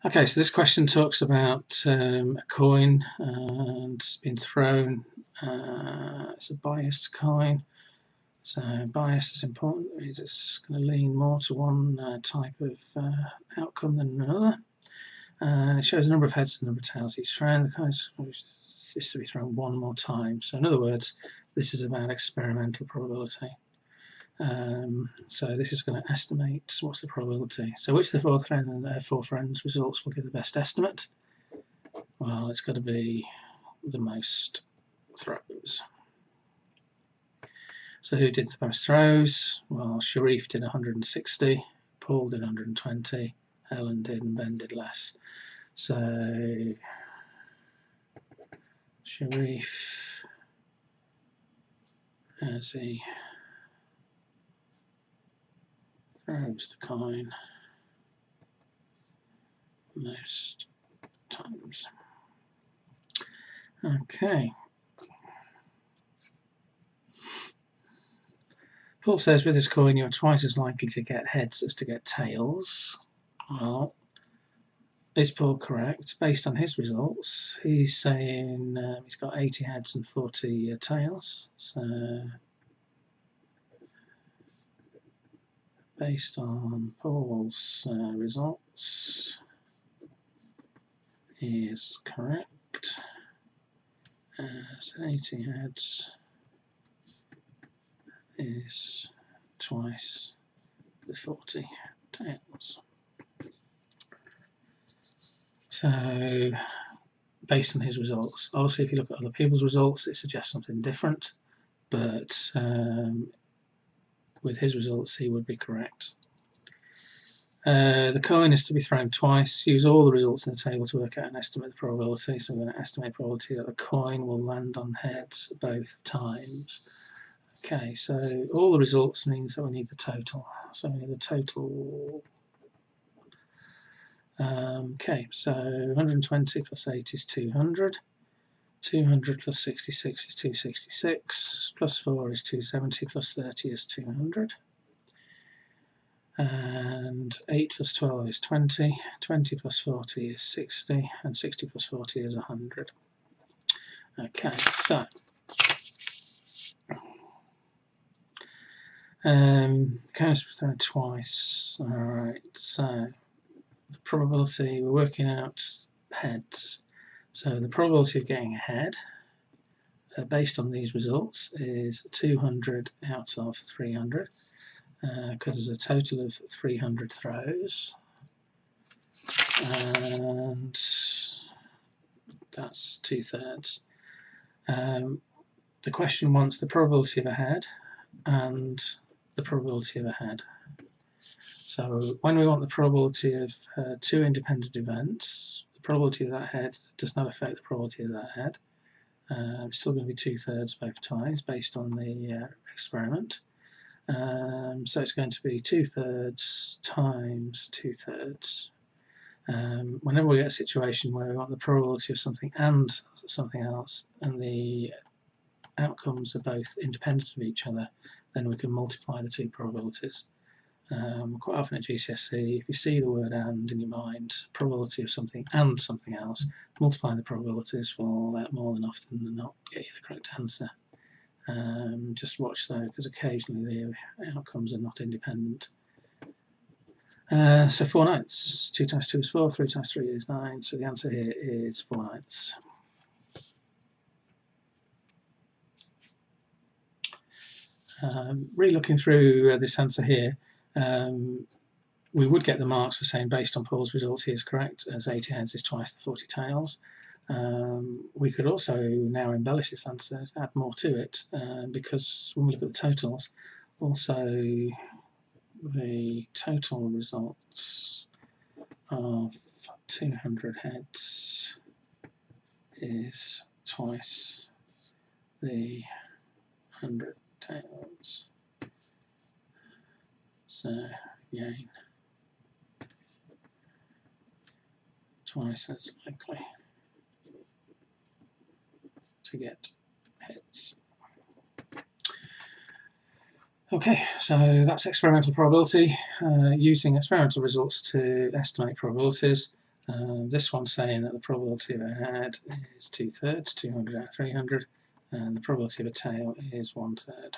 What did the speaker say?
Okay, so this question talks about a coin and it's been thrown. It's a biased coin, so bias is important. It means it's going to lean more to one type of outcome than another. It shows a number of heads and a number of tails each round. The coin is to be thrown one more time. So in other words, this is about experimental probability. So this is going to estimate what's the probability. So which of the four friends results will give the best estimate? Well, it's got to be the most throws. So who did the most throws? Well, Sharif did 160, Paul did 120, Helen did, and Ben did less. So Sharif as he throws the coin most times. Okay. Paul says with this coin you're twice as likely to get heads as to get tails. Well, is Paul correct? Based on his results, he's saying he's got 80 heads and 40 tails. So based on Paul's results, he is correct. So 80 heads is twice the 40 tails. So based on his results, obviously if you look at other people's results it suggests something different, but with his results he would be correct. The coin is to be thrown twice. Use all the results in the table to work out and estimate the probability. So we're going to estimate the probability that the coin will land on heads both times. Okay, so all the results means that we need the total. So we need the total. Okay, so 120 plus 8 is 200. 200 plus 66 is 266. Plus 4 is 270. Plus 30 is 200. And 8 plus 12 is 20. 20 plus 40 is 60. And 60 plus 40 is 100. Okay, so counts thrown twice. Alright, so the probability, we're working out heads. So the probability of getting a head based on these results is 200 out of 300 because there's a total of 300 throws, and that's 2/3. The question wants the probability of a head and the probability of a head. So when we want the probability of two independent events, the probability of that head does not affect the probability of that head. It's still going to be 2/3 both times based on the experiment. So it's going to be 2/3 times 2/3. Whenever we get a situation where we want the probability of something and something else, and the outcomes are both independent of each other, then we can multiply the two probabilities. Quite often at GCSE, if you see the word "and" in your mind, probability of something and something else, multiplying the probabilities will more than often than not get you the correct answer. Just watch though, because occasionally the outcomes are not independent. So 4/9. 2 times 2 is 4, 3 times 3 is 9, so the answer here is 4/9. Really looking through this answer here, we would get the marks for saying based on Paul's results he is correct, as 80 heads is twice the 40 tails. We could also now embellish this answer, add more to it, because when we look at the totals, also the total results of 200 heads is twice the 100 tails. So again, twice as likely to get heads. Okay, so that's experimental probability, using experimental results to estimate probabilities. This one's saying that the probability of a head is 2/3, 200 out of 300, and the probability of a tail is 1/3.